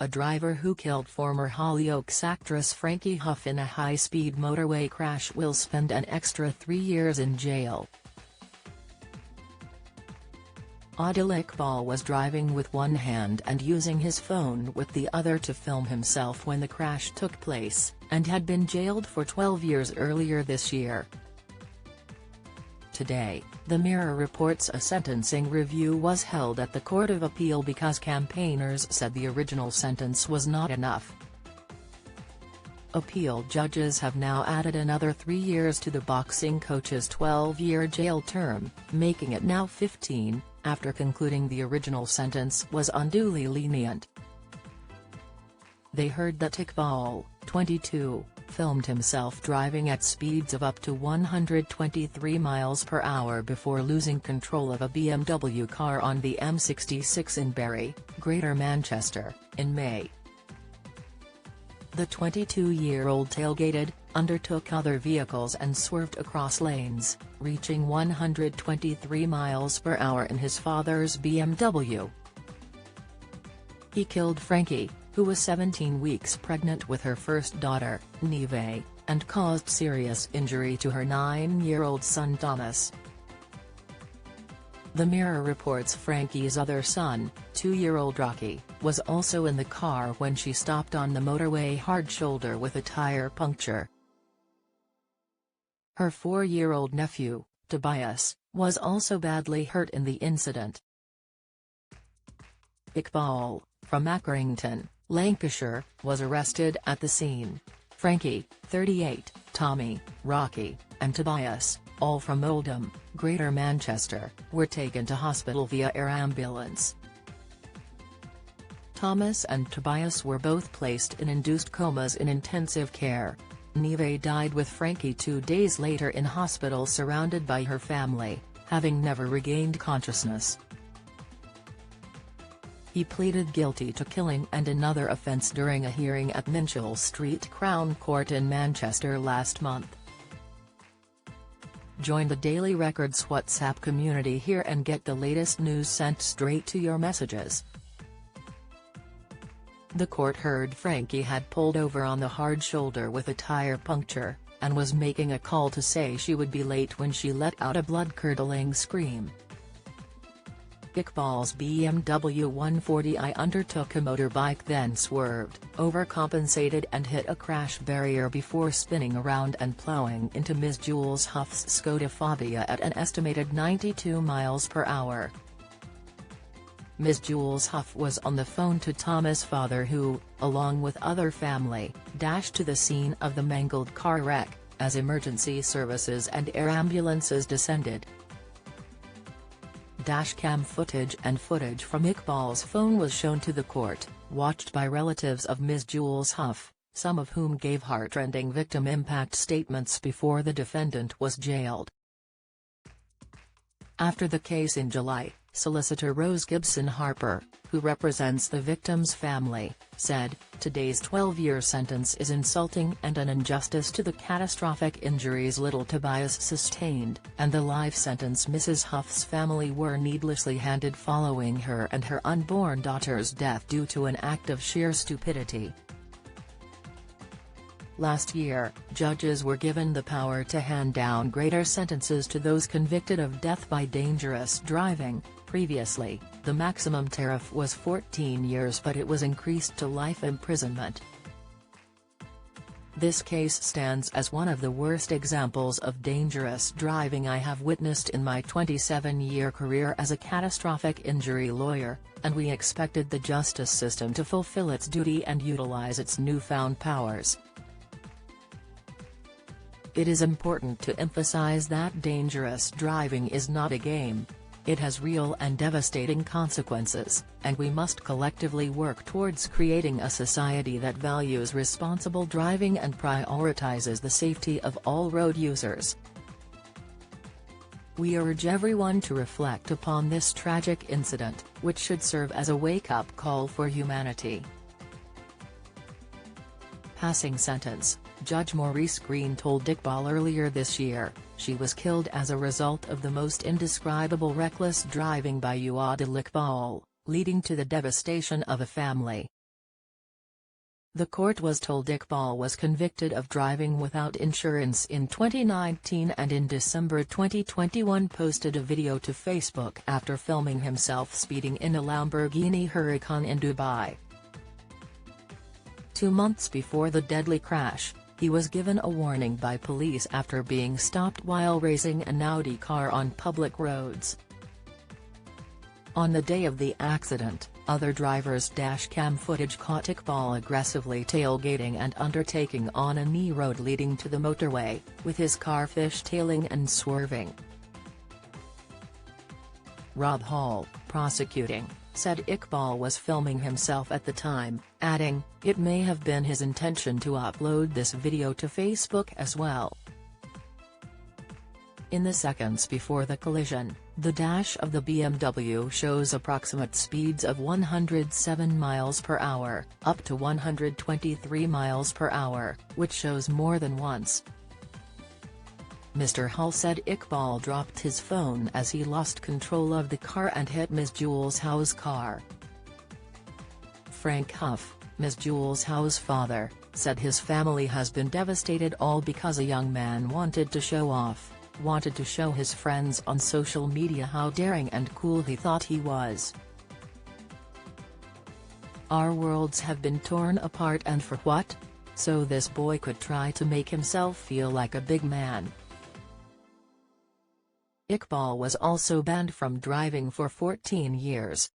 a driver who killed former Hollyoaks actress Frankie Huff in a high-speed motorway crash will spend an extra 3 years in jail. Adil Iqbal was driving with one hand and using his phone with the other to film himself when the crash took place, and had been jailed for 12 years earlier this year. Today, the Mirror reports a sentencing review was held at the Court of Appeal because campaigners said the original sentence was not enough. Appeal judges have now added another 3 years to the boxing coach's 12-year jail term, making it now 15, after concluding the original sentence was unduly lenient. They heard that Iqbal, 22, filmed himself driving at speeds of up to 123 miles per hour before losing control of a BMW car on the M66 in Bury, Greater Manchester, in May. The 22-year-old tailgated, undertook other vehicles and swerved across lanes, reaching 123 miles per hour in his father's BMW. He killed Frankie, who was 17 weeks pregnant with her first daughter, Neve, and caused serious injury to her 9-year-old son Thomas. The Mirror reports Frankie's other son, 2-year-old Rocky, was also in the car when she stopped on the motorway hard shoulder with a tire puncture. Her 4-year-old nephew, Tobias, was also badly hurt in the incident. Iqbal, from Accrington, Lancashire, was arrested at the scene. Frankie, 38, Tommy, Rocky, and Tobias, all from Oldham, Greater Manchester, were taken to hospital via air ambulance. Thomas and Tobias were both placed in induced comas in intensive care. Neve died with Frankie 2 days later in hospital surrounded by her family, having never regained consciousness. He pleaded guilty to killing and another offence during a hearing at Minshull Street Crown Court in Manchester last month. Join the Daily Records WhatsApp community here and get the latest news sent straight to your messages. The court heard Frankie had pulled over on the hard shoulder with a tire puncture, and was making a call to say she would be late when she let out a blood-curdling scream. Iqbal's BMW 140i undertook a motorbike, then swerved, overcompensated and hit a crash barrier before spinning around and ploughing into Ms. Jules Huff's Skoda Fabia at an estimated 92 miles per hour. Ms. Jules Huff was on the phone to Thomas' father who, along with other family, dashed to the scene of the mangled car wreck, as emergency services and air ambulances descended. Dashcam footage and footage from Iqbal's phone was shown to the court, watched by relatives of Ms. Jules Huff, some of whom gave heartrending victim impact statements before the defendant was jailed. After the case in July, solicitor Rose Gibson Harper, who represents the victim's family, said, "Today's 12-year sentence is insulting and an injustice to the catastrophic injuries little Tobias sustained, and the life sentence Mrs. Huff's family were needlessly handed following her and her unborn daughter's death due to an act of sheer stupidity." Last year, judges were given the power to hand down greater sentences to those convicted of death by dangerous driving. Previously, the maximum tariff was 14 years, but it was increased to life imprisonment. This case stands as one of the worst examples of dangerous driving I have witnessed in my 27-year career as a catastrophic injury lawyer, and we expected the justice system to fulfill its duty and utilize its newfound powers. It is important to emphasize that dangerous driving is not a game. It has real and devastating consequences, and we must collectively work towards creating a society that values responsible driving and prioritizes the safety of all road users. We urge everyone to reflect upon this tragic incident, which should serve as a wake-up call for humanity. Passing sentence. Judge Maurice Green told Iqbal earlier this year, she was killed as a result of the most indescribable reckless driving by Adil Iqbal, leading to the devastation of a family. The court was told Iqbal was convicted of driving without insurance in 2019 and in December 2021 posted a video to Facebook after filming himself speeding in a Lamborghini Huracan in Dubai. 2 months before the deadly crash, he was given a warning by police after being stopped while racing an Audi car on public roads. On the day of the accident, other drivers' dashcam footage caught Iqbal aggressively tailgating and undertaking on a knee road leading to the motorway, with his car fishtailing and swerving. Rob Hall, prosecuting, said Iqbal was filming himself at the time, adding, "It may have been his intention to upload this video to Facebook as well." In the seconds before the collision, the dash of the BMW shows approximate speeds of 107 miles per hour, up to 123 miles per hour, which shows more than once. Mr. Hull said Iqbal dropped his phone as he lost control of the car and hit Ms. Jules Howe's car. Frank Huff, Ms. Jules Howe's father, said his family has been devastated all because a young man wanted to show off. Wanted to show his friends on social media how daring and cool he thought he was. Our worlds have been torn apart, and for what? So this boy could try to make himself feel like a big man. Iqbal was also banned from driving for 14 years.